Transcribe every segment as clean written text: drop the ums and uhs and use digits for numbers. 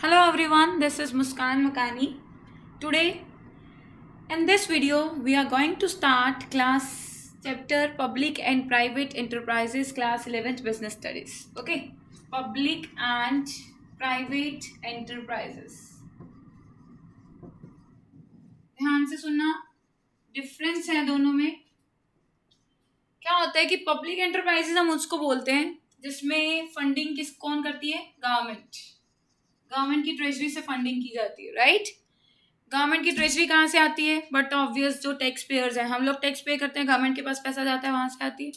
Hello everyone, this is Muskan Makani. Today in this video we are going to start class chapter Public and Private Enterprises class 11th Business Studies. Okay, Public and Private Enterprises. ध्यान से सुनना, difference है दोनों में। क्या होता है कि पब्लिक एंटरप्राइजेस हम उसको बोलते हैं जिसमें फंडिंग कौन करती है? गवर्नमेंट की ट्रेजरी से फंडिंग की जाती है, राइट? गवर्नमेंट की ट्रेजरी कहाँ से आती है? बट ऑब्वियस जो टैक्स पेयर्स हैं, हम लोग टैक्स पे करते हैं, गवर्नमेंट के पास पैसा जाता है, वहाँ से आती है।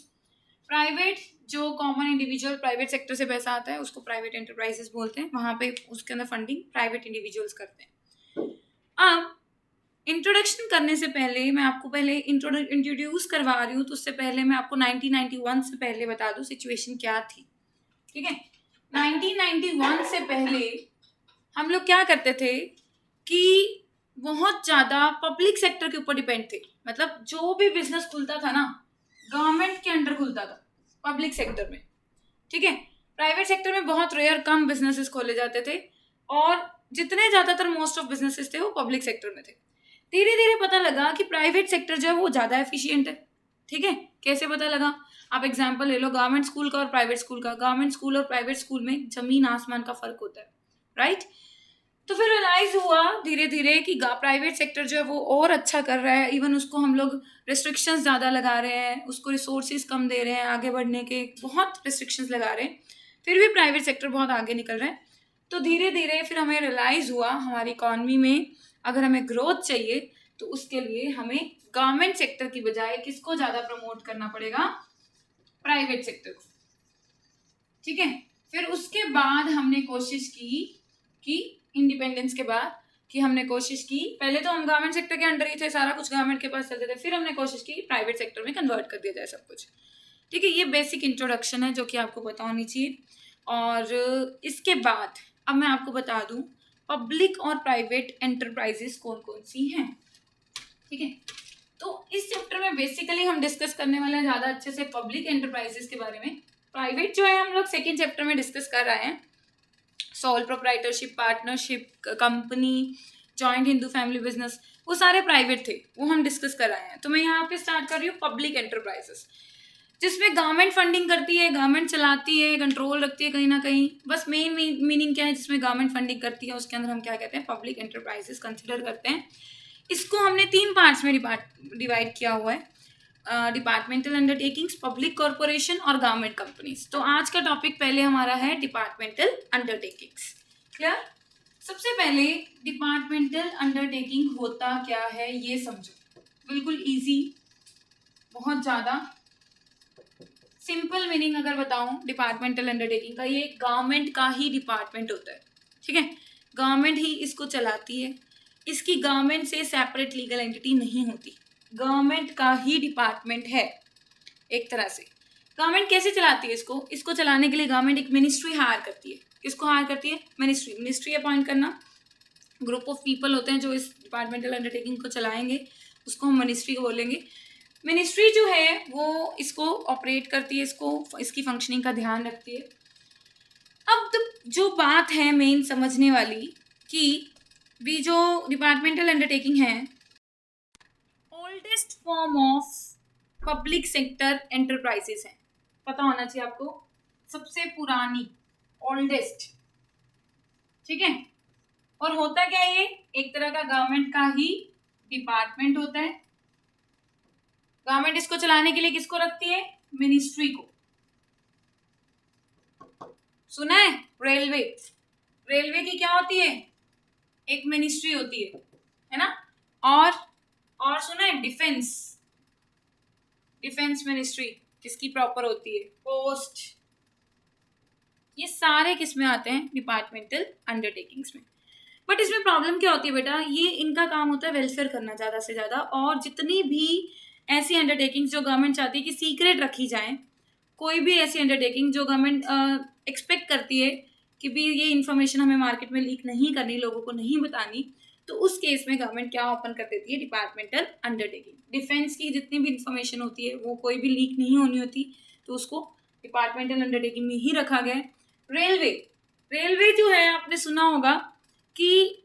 प्राइवेट जो कॉमन इंडिविजुअल प्राइवेट सेक्टर से पैसा आता है उसको प्राइवेट एंटरप्राइजेस बोलते हैं, वहाँ पे उसके अंदर फंडिंग प्राइवेट इंडिविजुअल्स करते हैं। अब इंट्रोडक्शन करने से पहले मैं आपको पहले इंट्रोड्यूस करवा रही हूँ, तो उससे पहले मैं आपको 1991 से पहले बता दूँ सिचुएशन क्या थी, ठीक है? 1991 से पहले हम लोग क्या करते थे कि बहुत ज़्यादा पब्लिक सेक्टर के ऊपर डिपेंड थे। मतलब जो भी बिजनेस खुलता था ना, गवर्नमेंट के अंडर खुलता था पब्लिक सेक्टर में, ठीक है? प्राइवेट सेक्टर में बहुत रेयर कम बिजनेसेस खोले जाते थे और जितने ज़्यादातर मोस्ट ऑफ बिजनेसेस थे वो पब्लिक सेक्टर में थे। धीरे धीरे पता लगा कि प्राइवेट सेक्टर जो है वो ज़्यादा एफिशिएंट है, ठीक है? कैसे पता लगा? आप एग्जाम्पल ले लो गवर्नमेंट स्कूल का और प्राइवेट स्कूल का। गवर्नमेंट स्कूल और प्राइवेट स्कूल में जमीन आसमान का फर्क होता है, राइट? तो फिर रियलाइज हुआ धीरे धीरे कि प्राइवेट सेक्टर जो है वो और अच्छा कर रहा है। इवन उसको हम लोग रिस्ट्रिक्शंस ज़्यादा लगा रहे हैं, उसको रिसोर्सेज कम दे रहे हैं, आगे बढ़ने के बहुत रिस्ट्रिक्शंस लगा रहे हैं, फिर भी प्राइवेट सेक्टर बहुत आगे निकल रहा है। तो धीरे धीरे फिर हमें रियलाइज़ हुआ हमारी इकॉनमी में अगर हमें ग्रोथ चाहिए तो उसके लिए हमें गवर्नमेंट सेक्टर की बजाय किसको ज़्यादा प्रमोट करना पड़ेगा? प्राइवेट सेक्टर को, ठीक है? फिर उसके बाद हमने कोशिश की कि इंडिपेंडेंस के बाद कि हमने कोशिश की, पहले तो हम गवर्नमेंट सेक्टर के अंडर ही थे, सारा कुछ गवर्नमेंट के पास चलते थे, फिर हमने कोशिश की प्राइवेट सेक्टर में कन्वर्ट कर दिया जाए सब कुछ, ठीक है? ये बेसिक इंट्रोडक्शन है जो कि आपको पता होनी चाहिए। और इसके बाद अब मैं आपको बता दूं पब्लिक और प्राइवेट एंटरप्राइजेस कौन कौन सी हैं, ठीक है? तो इस चैप्टर में बेसिकली हम डिस्कस करने वाले हैं ज़्यादा अच्छे से पब्लिक एंटरप्राइजेस के बारे में। प्राइवेट जो है हम लोग सेकेंड चैप्टर में डिस्कस कर रहे हैं, sole proprietorship, partnership, company, joint Hindu family business, वो सारे प्राइवेट थे, वो हम डिस्कस कर रहे हैं। तो मैं यहाँ पे स्टार्ट कर रही हूँ पब्लिक एंटरप्राइजेस, जिसमें गवर्नमेंट फंडिंग करती है, गवर्नमेंट चलाती है, कंट्रोल रखती है कहीं ना कहीं। बस मेन मीनिंग क्या है? जिसमें गवर्नमेंट फंडिंग करती है उसके अंदर हम क्या कहते हैं? पब्लिक एंटरप्राइजेस कंसिडर करते हैं। इसको हमने 3 पार्ट्स में डिवाइड किया हुआ है, डिपार्टमेंटल अंडरटेकिंग्स, पब्लिक कॉर्पोरेशन और गवर्नमेंट कंपनीज। तो आज का टॉपिक पहले हमारा है डिपार्टमेंटल अंडरटेकिंग्स। क्लियर? सबसे पहले डिपार्टमेंटल अंडरटेकिंग होता क्या है ये समझो, बिल्कुल इजी, बहुत ज़्यादा सिंपल मीनिंग अगर बताऊं डिपार्टमेंटल अंडरटेकिंग का, ये गवर्नमेंट का ही डिपार्टमेंट होता है, ठीक है? गवर्नमेंट ही इसको चलाती है, इसकी गवर्नमेंट से सेपरेट लीगल एंटिटी नहीं होती, गवर्नमेंट का ही डिपार्टमेंट है एक तरह से। गवर्नमेंट कैसे चलाती है इसको चलाने के लिए गवर्नमेंट एक मिनिस्ट्री हायर करती है। किसको हायर करती है? मिनिस्ट्री अपॉइंट करना, ग्रुप ऑफ पीपल होते हैं जो इस डिपार्टमेंटल अंडरटेकिंग को चलाएंगे, उसको हम मिनिस्ट्री को बोलेंगे। मिनिस्ट्री जो है वो इसको ऑपरेट करती है, इसकी फंक्शनिंग का ध्यान रखती है। अब तो जो बात है मेन समझने वाली कि भी जो डिपार्टमेंटल अंडरटेकिंग है, oldest form of public sector enterprises है, पता होना चाहिए आपको, सबसे पुरानी, ओल्डेस्ट, ठीक है? और होता क्या है? ये एक तरह का गवर्नमेंट का ही डिपार्टमेंट होता है। गवर्नमेंट इसको चलाने के लिए किसको रखती है? मिनिस्ट्री को। सुना है? रेलवे की क्या होती है? एक मिनिस्ट्री होती है ना? और सुना है डिफेंस मिनिस्ट्री किसकी प्रॉपर होती है? पोस्ट। ये सारे किस में आते हैं? डिपार्टमेंटल अंडरटेकिंग्स में। बट इसमें प्रॉब्लम क्या होती है बेटा? ये इनका काम होता है वेलफेयर करना ज़्यादा से ज़्यादा, और जितनी भी ऐसी अंडरटेकिंग्स जो गवर्नमेंट चाहती है कि सीक्रेट रखी जाए, कोई भी ऐसी अंडरटेकिंग जो गवर्नमेंट एक्सपेक्ट करती है कि भी ये इन्फॉर्मेशन हमें मार्केट में लीक नहीं करनी, लोगों को नहीं बतानी, तो उस केस में गवर्नमेंट क्या ओपन कर देती है? Departmental undertaking. डिफेंस की जितनी भी इन्फॉर्मेशन होती है वो कोई भी लीक नहीं होनी होती, तो उसको डिपार्टमेंटल अंडरटेकिंग में ही रखा गया है। रेलवे जो है आपने सुना होगा कि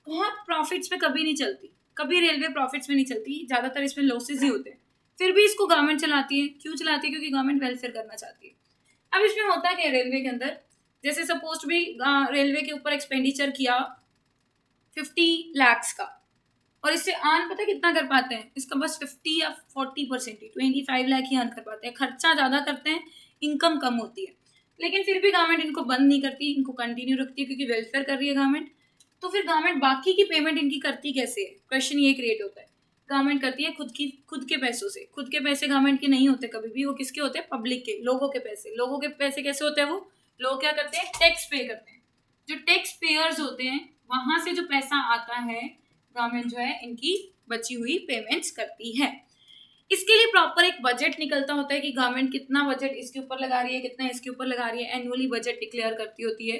बहुत प्रॉफिट्स में कभी नहीं चलती, कभी रेलवे प्रॉफिट्स में नहीं चलती, ज़्यादातर इसमें लॉसेज ही होते हैं, फिर भी इसको गवर्नमेंट चलाती है। क्यों चलाती है? क्योंकि गवर्नमेंट वेलफेयर करना चाहती है। अब इसमें होता क्या है रेलवे के अंदर, जैसे सपोज भी रेलवे के ऊपर एक्सपेंडिचर किया 50 लाख का, और इससे अर्न पता कितना कर पाते हैं? इसका बस 50 या 40% ही, 25 लाख ही अर्न कर पाते हैं। खर्चा ज़्यादा करते हैं, इनकम कम होती है, लेकिन फिर भी गवर्नमेंट इनको बंद नहीं करती, इनको कंटिन्यू रखती है क्योंकि वेलफेयर कर रही है गवर्नमेंट। तो फिर गवर्नमेंट बाकी की पेमेंट इनकी करती कैसे है? क्वेश्चन ये क्रिएट होता है। गवर्नमेंट करती है खुद के पैसों से। खुद के पैसे गवर्नमेंट के नहीं होते कभी भी, वो किसके होते हैं? पब्लिक के, लोगों के पैसे। लोगों के पैसे कैसे होते हैं? वो लोग क्या करते हैं? टैक्स पे करते हैं। जो टैक्स पेयर्स होते हैं वहां से जो पैसा आता है, गवर्नमेंट जो है इनकी बची हुई पेमेंट्स करती है। इसके लिए प्रॉपर एक बजट निकलता होता है कि गवर्नमेंट कितना बजट इसके ऊपर लगा रही है, कितना इसके ऊपर लगा रही है। एनुअली बजट डिक्लेयर करती होती है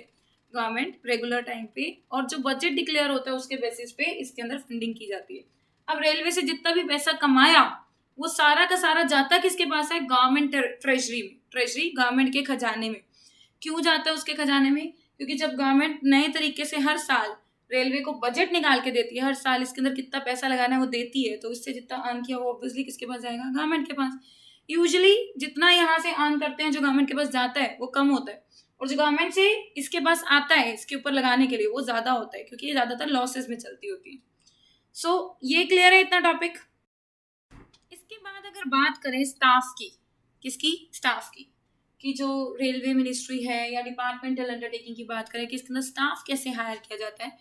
गवर्नमेंट रेगुलर टाइम पे, और जो बजट डिक्लेयर होता है उसके बेसिस पे इसके अंदर फंडिंग की जाती है। अब रेलवे से जितना भी पैसा कमाया वो सारा का सारा जाता किसके पास है? गवर्नमेंट ट्रेजरी में। ट्रेजरी गवर्नमेंट के खजाने में। क्यों जाता है उसके खजाने में? क्योंकि जब गवर्नमेंट नए तरीके से हर साल रेलवे को बजट निकाल के देती है, हर साल इसके अंदर कितना पैसा लगाना है वो देती है, तो इससे जितना अर्न किया वो ऑब्वियसली किसके पास जाएगा? गवर्नमेंट के पास। यूजुअली जितना यहाँ से अर्न करते हैं जो गवर्नमेंट के पास जाता है वो कम होता है, और जो गवर्नमेंट से इसके पास आता है इसके ऊपर लगाने के लिए वो ज़्यादा होता है, क्योंकि ये ज़्यादातर लॉसेस में चलती होती है। सो ये क्लियर है इतना टॉपिक। इसके बाद अगर बात करें स्टाफ की, किसकी? स्टाफ की, कि जो रेलवे मिनिस्ट्री है या डिपार्टमेंटल अंडरटेकिंग की बात करें कि इसके अंदर स्टाफ कैसे हायर किया जाता है,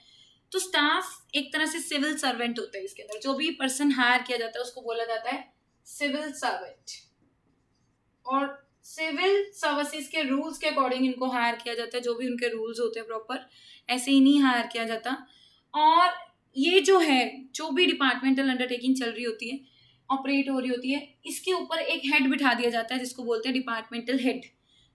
तो स्टाफ एक तरह से सिविल सर्वेंट होता है। इसके अंदर जो भी पर्सन हायर किया जाता है उसको बोला जाता है सिविल सर्वेंट, और सिविल सर्विसेज के रूल्स के अकॉर्डिंग इनको हायर किया जाता है। जो भी उनके रूल्स होते हैं प्रॉपर, ऐसे ही नहीं हायर किया जाता। और ये जो है, जो भी डिपार्टमेंटल अंडरटेकिंग चल रही होती है, ऑपरेट हो रही होती है, इसके ऊपर एक हेड बिठा दिया जाता है जिसको बोलते हैं डिपार्टमेंटल हेड,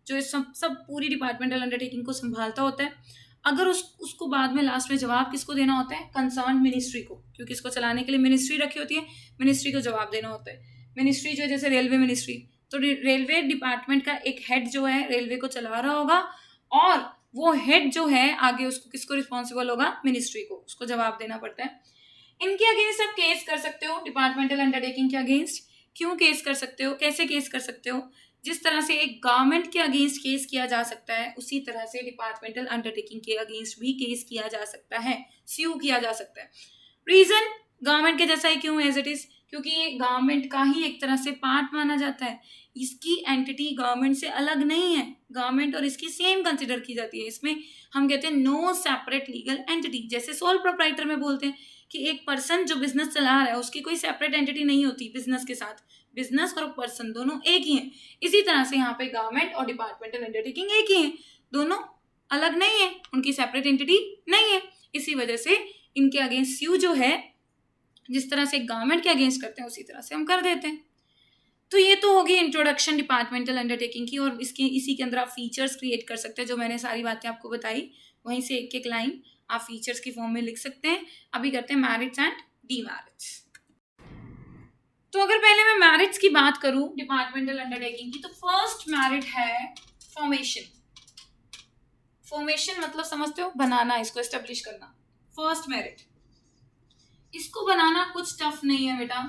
जो इस सब पूरी डिपार्टमेंटल अंडरटेकिंग को संभालता होता है। अगर उसको बाद में लास्ट में जवाब किसको देना होता है? कंसर्न मिनिस्ट्री को, क्योंकि इसको चलाने के लिए मिनिस्ट्री रखी होती है, मिनिस्ट्री को जवाब देना होता है। मिनिस्ट्री जो जैसे रेलवे मिनिस्ट्री, तो रेलवे डिपार्टमेंट का एक हेड जो है रेलवे को चला रहा होगा, और वो हेड जो है आगे उसको किसको रिस्पॉन्सिबल होगा? मिनिस्ट्री को, उसको जवाब देना पड़ता है। इनके अगेंस्ट आप केस कर सकते हो, डिपार्टमेंटल अंडरटेकिंग के अगेंस्ट। क्यों केस कर सकते हो? कैसे केस कर सकते हो? जिस तरह से एक गवर्नमेंट के अगेंस्ट केस किया जा सकता है, उसी तरह से डिपार्टमेंटल अंडरटेकिंग के अगेंस्ट भी केस किया जा सकता है, स्यू किया जा सकता है। रीजन गवर्नमेंट के जैसा ही क्यों? एज इट इज, क्योंकि ये गवर्नमेंट का ही एक तरह से पार्ट माना जाता है। इसकी एंटिटी गवर्नमेंट से अलग नहीं है, गवर्नमेंट और इसकी सेम कंसिडर की जाती है। इसमें हम कहते हैं नो सेपरेट लीगल एंटिटी। जैसे सोल प्रोप्राइटर में बोलते हैं कि एक पर्सन जो बिजनेस चला रहा है उसकी कोई सेपरेट एंटिटी नहीं होती बिजनेस के साथ, बिजनेस और पर्सन दोनों एक ही हैं। इसी तरह से यहाँ पे गवर्नमेंट और डिपार्टमेंटल अंडरटेकिंग एक ही हैं, दोनों अलग नहीं है, उनकी सेपरेट एंटिटी नहीं है। इसी वजह से इनके अगेंस्ट स्यू जो है, जिस तरह से गवर्नमेंट के अगेंस्ट करते हैं उसी तरह से हम कर देते हैं। तो ये तो होगी इंट्रोडक्शन डिपार्टमेंटल अंडरटेकिंग की, और इसी के अंदर आप फीचर्स क्रिएट कर सकते हैं। जो मैंने सारी बातें आपको बताई वहीं से एक एक लाइन आप फीचर्स की फॉर्म में लिख सकते हैं। अभी करते हैं मैरिट्स एंड डीमेरिट्स। तो अगर पहले मैं मैरिट्स की बात करूं डिपार्टमेंटल अंडरटेकिंग की, तो फर्स्ट मैरिट है फॉर्मेशन। फॉर्मेशन मतलब समझते हो? बनाना, इसको एस्टेब्लिश करना। फर्स्ट मेरिट, इसको बनाना कुछ टफ नहीं है बेटा।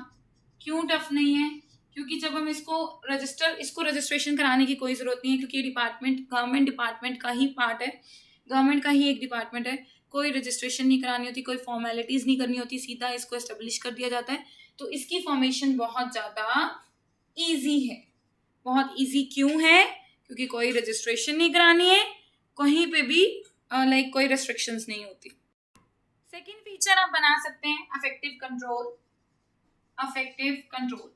क्यों टफ नहीं है? क्योंकि जब हम इसको रजिस्ट्रेशन कराने की कोई जरूरत नहीं है, क्योंकि गवर्नमेंट डिपार्टमेंट का ही पार्ट है, गवर्नमेंट का ही एक डिपार्टमेंट है। कोई रजिस्ट्रेशन नहीं करानी होती, कोई फॉर्मेलिटीज नहीं करनी होती, सीधा इसको एस्टेब्लिश कर दिया जाता है। तो इसकी फॉर्मेशन बहुत ज़्यादा ईजी है। बहुत ईजी क्यों है? क्योंकि कोई रजिस्ट्रेशन नहीं करानी है, कहीं पे भी कोई रेस्ट्रिक्शंस नहीं होती। सेकेंड फीचर आप बना सकते हैं अफेक्टिव कंट्रोल। अफेक्टिव कंट्रोल,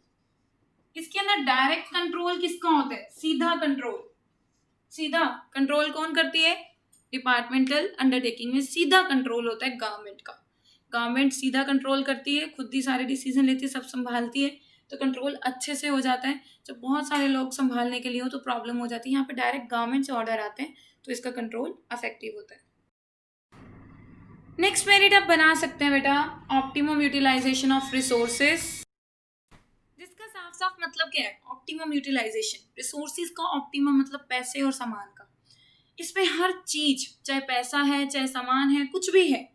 इसके अंदर डायरेक्ट कंट्रोल किसका होता है? सीधा कंट्रोल। सीधा कंट्रोल कौन करती है? डिपार्टमेंटल अंडरटेकिंग में सीधा कंट्रोल होता है गवर्नमेंट का। गवर्नमेंट सीधा कंट्रोल करती है, खुद ही सारे डिसीजन लेती है, सब संभालती है, तो कंट्रोल अच्छे से हो जाता है। जब बहुत सारे लोग संभालने के लिए हो तो प्रॉब्लम हो जाती है। यहाँ पे डायरेक्ट गवर्नमेंट से ऑर्डर आते हैं, तो इसका कंट्रोल अफेक्टिव होता है। नेक्स्ट मेरिट आप बना सकते हैं बेटा ऑप्टिमम यूटिलाइजेशन ऑफ रिसोर्सेज, जिसका साफ साफ मतलब क्या है? Optimum utilisation. रिसोर्सेज का ऑप्टिमम मतलब पैसे और सामान का। इसमें हर चीज, चाहे पैसा है चाहे सामान है कुछ भी है,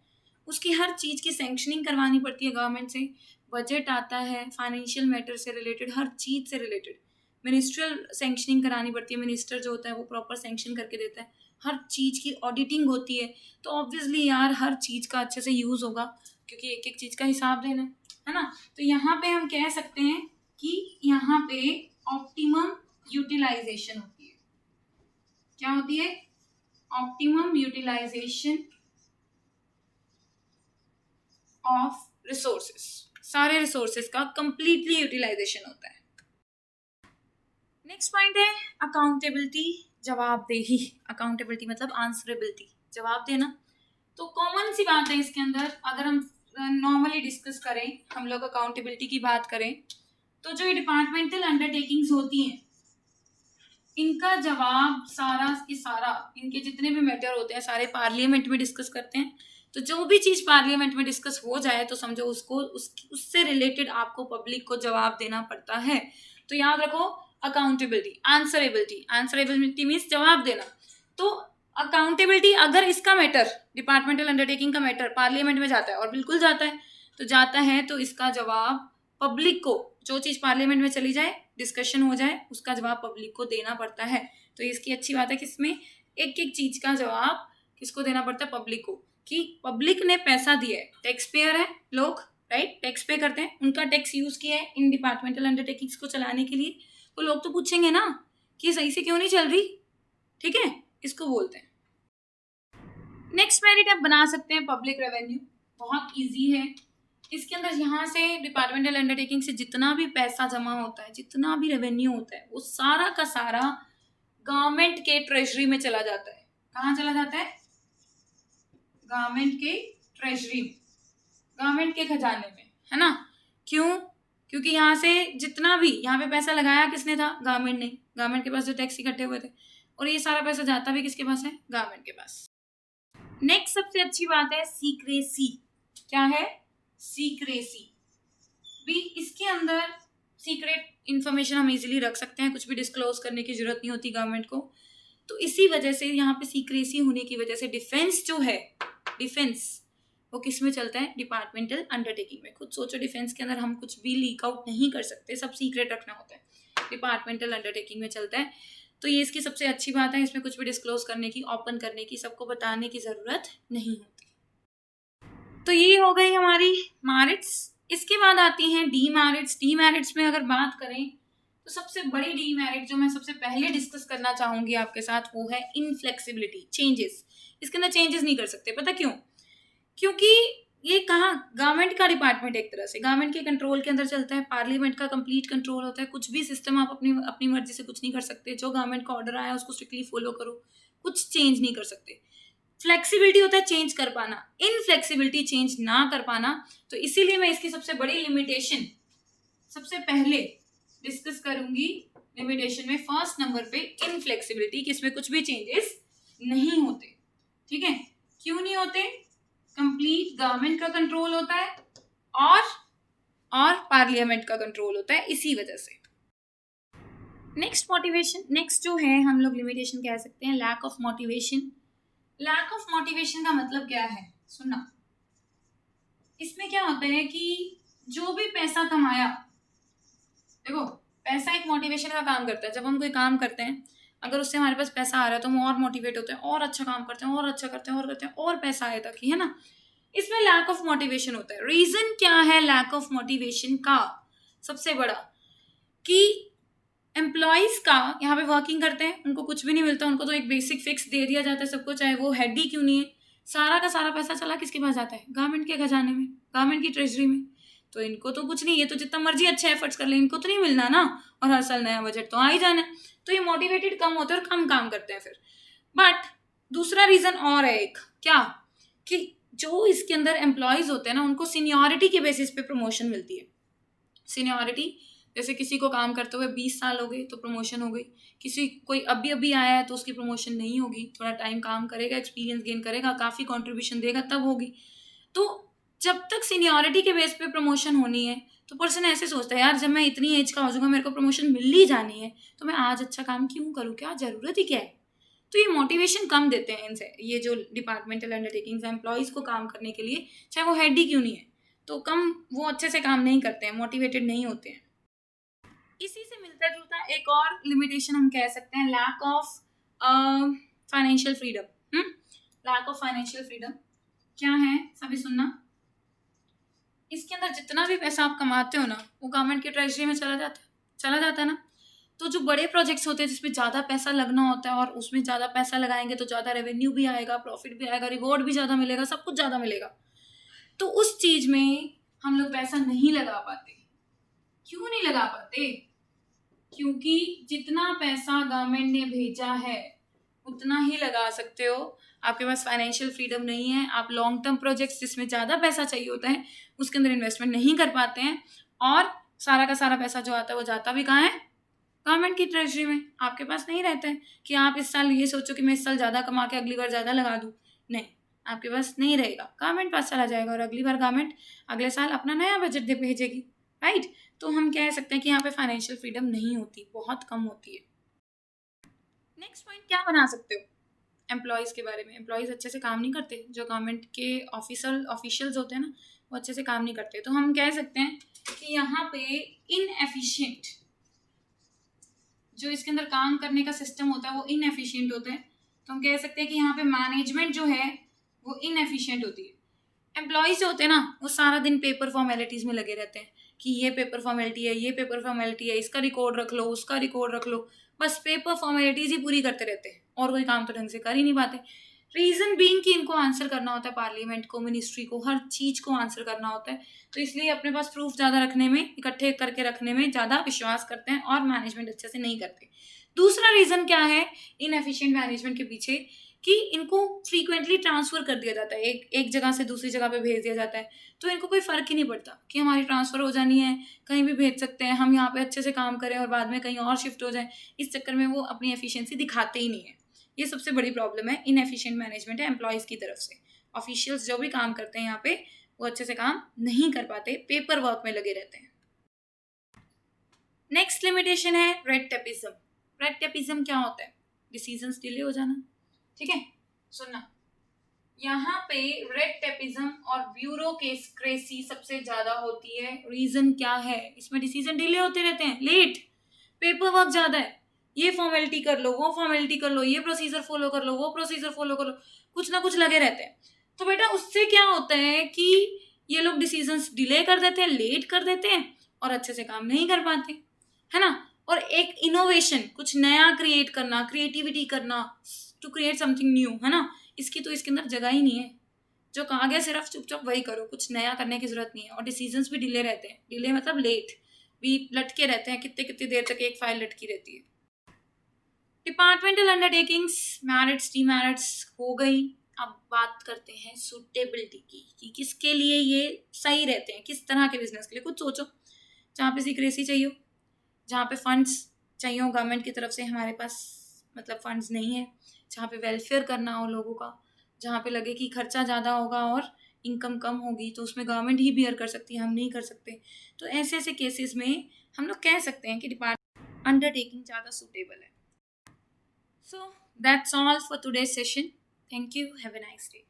उसकी हर चीज की सैंक्शनिंग करवानी पड़ती है गवर्नमेंट से। बजट आता है, फाइनेंशियल मैटर से रिलेटेड, हर चीज से रिलेटेड मिनिस्ट्रियल सैंक्शनिंग करानी पड़ती है। मिनिस्टर जो होता है वो प्रॉपर सैंक्शन करके देता है, हर चीज की ऑडिटिंग होती है। तो ऑब्वियसली यार हर चीज का अच्छे से यूज होगा, क्योंकि एक एक चीज का हिसाब देना है ना। तो यहाँ पे हम कह सकते हैं कि यहाँ पे ऑप्टिमम यूटिलाइजेशन होती है। क्या होती है? Optimum utilisation of resources. सारे रिसोर्सेस का कंप्लीटली यूटिलाइजेशन होता है। नेक्स्ट पॉइंट है अकाउंटेबिलिटी, जवाबदेही। अकाउंटेबिलिटी मतलब आंसरेबिलिटी, जवाब देना। तो कॉमन सी बात है इसके अंदर, अगर हम नॉर्मली डिस्कस करें, हम लोग अकाउंटेबिलिटी की बात करें, तो जो ये डिपार्टमेंटल अंडरटेकिंग्स होती हैं, इनका जवाब सारा की सारा, इनके जितने भी मैटर होते हैं सारे पार्लियामेंट में डिस्कस करते हैं। तो जो भी चीज पार्लियामेंट में डिस्कस हो जाए तो समझो उसको उससे रिलेटेड आपको पब्लिक को जवाब देना पड़ता है। तो याद रखो अकाउंटेबिलिटी, आंसरेबिलिटी। आंसरेबिलिटी मीन्स जवाब देना। तो अकाउंटेबिलिटी, अगर इसका मैटर, डिपार्टमेंटल अंडरटेकिंग का मैटर पार्लियामेंट में जाता है, और बिल्कुल जाता है, तो जाता है तो इसका जवाब पब्लिक को, जो चीज पार्लियामेंट में चली जाए, डिस्कशन हो जाए, उसका जवाब पब्लिक को देना पड़ता है। तो इसकी अच्छी बात है कि इसमें एक एक चीज का जवाब किसको देना पड़ता है? पब्लिक को। कि पब्लिक ने पैसा दिया है, टैक्स पेयर है लोग, राइट, टैक्स पे करते हैं, उनका टैक्स यूज किया है इन डिपार्टमेंटल अंडरटेकिंग्स को चलाने के लिए, तो लोग तो पूछेंगे ना कि सही से क्यों नहीं चल रही। ठीक है, इसको बोलते हैं। नेक्स्ट मेरिट आप बना सकते हैं पब्लिक रेवेन्यू, बहुत इजी है। इसके अंदर यहाँ से डिपार्टमेंटल अंडरटेकिंग से जितना भी पैसा जमा होता है, जितना भी रेवेन्यू होता है, वो सारा का सारा गवर्नमेंट के ट्रेजरी में चला जाता है। कहाँ चला जाता है? गवर्नमेंट के ट्रेजरी में, गवर्नमेंट के खजाने में, है ना। क्यों? क्योंकि यहाँ से जितना भी यहाँ पे पैसा लगाया किसने था? गवर्नमेंट ने। गवर्नमेंट के पास जो टैक्स इकट्ठे हुए थे, और ये सारा पैसा जाता भी किसके पास है? गवर्नमेंट के पास। नेक्स्ट सबसे अच्छी बात है सीक्रेसी। क्या है? सीक्रेसी। भी इसके अंदर सीक्रेट इंफॉर्मेशन हम इजीली रख सकते हैं, कुछ भी डिस्क्लोज करने की जरूरत नहीं होती गवर्नमेंट को। तो इसी वजह से यहाँ पे सीक्रेसी होने की वजह से डिफेंस जो है, डिफेंस वो किस में चलता है? डिपार्टमेंटल अंडरटेकिंग में। खुद सोचो, डिफेंस के अंदर हम कुछ भी लीक आउट नहीं कर सकते, सब सीक्रेट रखना होता है, डिपार्टमेंटल अंडरटेकिंग में चलता है। तो ये इसकी सबसे अच्छी बात है, इसमें कुछ भी डिस्क्लोज करने की, ओपन करने की, सबको बताने की जरूरत नहीं होती। तो ये हो गई हमारी मैरिट्स। इसके बाद आती हैं डीमेरिट्स। डीमेरिट्स में अगर बात करें तो सबसे बड़ी डीमेरिट जो मैं सबसे पहले डिस्कस करना चाहूंगी आपके साथ, वो है इनफ्लेक्सिबिलिटी, चेंजेस। इसके अंदर चेंजेस नहीं कर सकते। पता क्यों? क्योंकि ये कहाँ, गवर्नमेंट का डिपार्टमेंट, एक तरह से गवर्नमेंट के कंट्रोल के अंदर चलता है, पार्लियामेंट का कंप्लीट कंट्रोल होता है। कुछ भी सिस्टम आप अपनी अपनी मर्जी से कुछ नहीं कर सकते, जो गवर्नमेंट का ऑर्डर आया उसको स्ट्रिक्टली फॉलो करो, कुछ चेंज नहीं कर सकते। फ्लेक्सिबिलिटी होता है चेंज कर पाना, इनफ्लेक्सिबिलिटी चेंज ना कर पाना। तो इसीलिए मैं इसकी सबसे बड़ी लिमिटेशन सबसे पहले डिस्कस करूंगी। लिमिटेशन में फर्स्ट नंबर पे इनफ्लेक्सिबिलिटी, कि इसमें कुछ भी चेंजेस नहीं होते। ठीक है, क्यों नहीं होते? कंप्लीट गवर्नमेंट का कंट्रोल होता है और पार्लियामेंट का कंट्रोल होता है, इसी वजह से। नेक्स्ट मोटिवेशन, नेक्स्ट जो है हम लोग लिमिटेशन कह सकते हैं lack of motivation. Lack of motivation का मतलब क्या है? सुनना, इसमें क्या होता है कि जो भी पैसा कमाया, देखो पैसा एक मोटिवेशन का काम करता है। जब हम कोई काम करते हैं, अगर उससे हमारे पास पैसा आ रहा है तो हम और मोटिवेट होते हैं, और अच्छा काम करते हैं, और अच्छा करते हैं, और करते हैं, और पैसा आए ताकि, है ना। इसमें लैक ऑफ मोटिवेशन होता है। रीजन क्या है लैक ऑफ मोटिवेशन का? सबसे बड़ा कि एम्प्लॉयज का यहाँ पे वर्किंग करते हैं, उनको कुछ भी नहीं मिलता, उनको तो एक बेसिक फिक्स दे दिया जाता है सबको, चाहे वो हेड ही क्यों नहीं है। सारा का सारा पैसा चला किसके पास जाता है? गवर्नमेंट के खजाने में, गवर्नमेंट की ट्रेजरी में। तो इनको तो कुछ नहीं, ये तो जितना मर्जी अच्छे एफर्ट्स कर ले, इनको तो नहीं मिलना ना, और हर साल नया बजट तो आ ही जाना है। तो ये मोटिवेटेड कम होते हैं और कम काम करते हैं फिर। बट दूसरा रीजन और है एक, क्या? कि जो इसके अंदर एम्प्लॉयज होते हैं ना, उनको सीनियरिटी के बेसिस पे प्रमोशन मिलती है। सीनियरिटी, जैसे किसी को काम करते हुए 20 साल हो गए तो प्रमोशन हो गई, किसी कोई अभी अभी आया है तो उसकी प्रमोशन नहीं होगी, थोड़ा टाइम काम करेगा, एक्सपीरियंस गेन करेगा, काफ़ी कंट्रीब्यूशन देगा, तब होगी। तो जब तक सीनियरिटी के बेस पे प्रमोशन होनी है तो पर्सन ऐसे सोचता है, यार जब मैं इतनी एज का हो जाऊंगा, मेरे को प्रमोशन मिल ही जानी है, तो मैं आज अच्छा काम क्यों करूँ, क्या ज़रूरत ही क्या है। तो ये मोटिवेशन कम देते हैं इनसे, ये जो डिपार्टमेंटल अंडरटेकिंग्स हैं एम्प्लॉयज़ को काम करने के लिए, चाहे वो हेड ही क्यों नहीं है, तो कम वो अच्छे से काम नहीं करते हैं, मोटिवेटेड नहीं होते हैं। इसी से मिलता जुलता एक और लिमिटेशन हम कह सकते हैं, lack of financial freedom. Lack of financial freedom क्या है, सभी सुनना। इसके अंदर जितना भी पैसा आप कमाते हो ना, वो गवर्नमेंट के ट्रेजरी में चला जाता है ना। तो जो बड़े प्रोजेक्ट्स होते हैं जिसमें ज़्यादा पैसा लगना होता है, और उसमें ज़्यादा पैसा लगाएंगे तो ज़्यादा रेवेन्यू भी आएगा, प्रॉफिट भी आएगा, रिवॉर्ड भी ज़्यादा मिलेगा, सब कुछ ज़्यादा मिलेगा, तो उस चीज़ में हम लोग पैसा नहीं लगा पाते। क्यों नहीं लगा पाते? क्योंकि जितना पैसा गवर्नमेंट ने भेजा है उतना ही लगा सकते हो, आपके पास फाइनेंशियल फ्रीडम नहीं है, आप लॉन्ग टर्म प्रोजेक्ट्स जिसमें ज़्यादा पैसा चाहिए होता है उसके अंदर इन्वेस्टमेंट नहीं कर पाते हैं, और सारा का सारा पैसा जो आता है वो जाता भी कहाँ है, गवर्नमेंट की ट्रेजरी में। आपके पास नहीं रहता है कि आप इस साल ये सोचो कि मैं इस साल ज़्यादा कमा के अगली बार ज़्यादा लगा दूँ, नहीं, आपके पास नहीं रहेगा, गवर्नमेंट पास चला जाएगा, और अगली बार गवर्नमेंट अगले साल अपना नया बजट दे भेजेगी, राइट। तो हम कह सकते हैं कि यहाँ पे फाइनेंशियल फ्रीडम नहीं होती, बहुत कम होती है। नेक्स्ट पॉइंट क्या बना सकते हो एम्प्लॉयज़ के बारे में? एम्प्लॉयज़ अच्छे से काम नहीं करते, जो गवर्नमेंट के ऑफिशियल्स होते हैं ना, वो अच्छे से काम नहीं करते, तो हम कह सकते हैं कि यहाँ पे इनएफिशिएंट, जो इसके अंदर काम करने का सिस्टम होता है वो इनएफिशिएंट होता है। तो हम कह सकते हैं कि यहाँ पे मैनेजमेंट जो है वो इनएफिशिएंट होती है। एम्प्लॉयज़ जो होते हैं ना, वो सारा दिन पेपर फॉर्मेलिटीज़ में लगे रहते हैं कि ये पेपर फॉर्मेलिटी है, ये पेपर फॉर्मेलिटी है, इसका रिकॉर्ड रख लो, उसका रिकॉर्ड रख लो, बस पेपर फॉर्मेलिटीज़ ही पूरी करते रहते हैं, और कोई काम तो ढंग से कर ही नहीं पाते। रीज़न बीइंग कि इनको आंसर करना होता है पार्लियामेंट को, मिनिस्ट्री को, हर चीज़ को आंसर करना होता है, तो इसलिए अपने पास प्रूफ ज़्यादा रखने में, इकट्ठे करके रखने में ज़्यादा विश्वास करते हैं, और मैनेजमेंट अच्छे से नहीं करते। दूसरा रीज़न क्या है इनएफिशिएंट मैनेजमेंट के पीछे, कि इनको फ्रीक्वेंटली ट्रांसफ़र कर दिया जाता है, एक जगह से दूसरी जगह पे भेज दिया जाता है, तो इनको कोई फ़र्क ही नहीं पड़ता कि हमारी ट्रांसफ़र हो जानी है, कहीं भी भेज सकते हैं, हम यहाँ पे अच्छे से काम करें और बाद में कहीं और शिफ्ट हो जाएं, इस चक्कर में वो अपनी एफिशिएंसी दिखाते ही नहीं है। ये सबसे बड़ी प्रॉब्लम है, इनएफिशिएंट मैनेजमेंट है एम्प्लॉयज़ की तरफ से। ऑफिशियल्स जो भी काम करते हैं यहाँ पे, वो अच्छे से काम नहीं कर पाते, पेपर वर्क में लगे रहते हैं। नेक्स्ट लिमिटेशन है रेड टेपिज्म। रेड टेपिज्म क्या होता है? डिसीजंस डिले हो जाना, ठीक है, सुनना। यहाँ पे रेड टेपिज्म और ब्यूरोक्रेसी सबसे ज्यादा होती है। रीजन क्या है? इसमें डिसीजन डिले होते रहते हैं, लेट, पेपर वर्क ज्यादा है, ये फॉर्मेलिटी कर लो, वो फॉर्मेलिटी कर लो, ये प्रोसीजर फॉलो कर लो, वो प्रोसीजर फॉलो कर लो, कुछ ना कुछ लगे रहते हैं। तो बेटा उससे क्या होता है कि ये लोग डिसीजंस डिले कर देते हैं, लेट कर देते हैं, और अच्छे से काम नहीं कर पाते, है ना। और एक इनोवेशन, कुछ नया क्रिएट करना, क्रिएटिविटी करना, टू क्रिएट समथिंग न्यू, है ना, इसकी तो इसके अंदर जगह ही नहीं है। जो कहा गया सिर्फ चुपचाप वही करो, कुछ नया करने की जरूरत नहीं है। और डिसीजंस भी डिले रहते हैं, डिले मतलब लेट भी, लटके रहते हैं, कितनी देर तक एक फाइल लटकी रहती है। डिपार्टमेंटल अंडरटेकिंग्स, मैरिट्स, डीमेरिट्स हो गई। अब बात करते हैं सूटेबिलिटी की, कि किसके लिए ये सही रहते हैं, किस तरह के बिजनेस के लिए। कुछ सोचो, जहाँ पे सीक्रेसी चाहिए हो, जहाँ पे फंड्स चाहिए हो गवर्नमेंट की तरफ से, हमारे पास मतलब फंड्स नहीं है, जहाँ पे वेलफेयर करना हो लोगों का, जहाँ पे लगे कि खर्चा ज़्यादा होगा और इनकम कम होगी, तो उसमें गवर्नमेंट ही बियर कर सकती है, हम नहीं कर सकते। तो ऐसे ऐसे केसेस में हम लोग कह सकते हैं कि डिपार्टमेंट अंडरटेकिंग ज़्यादा सूटेबल है। So that's all for today's session. Thank you, have a nice day.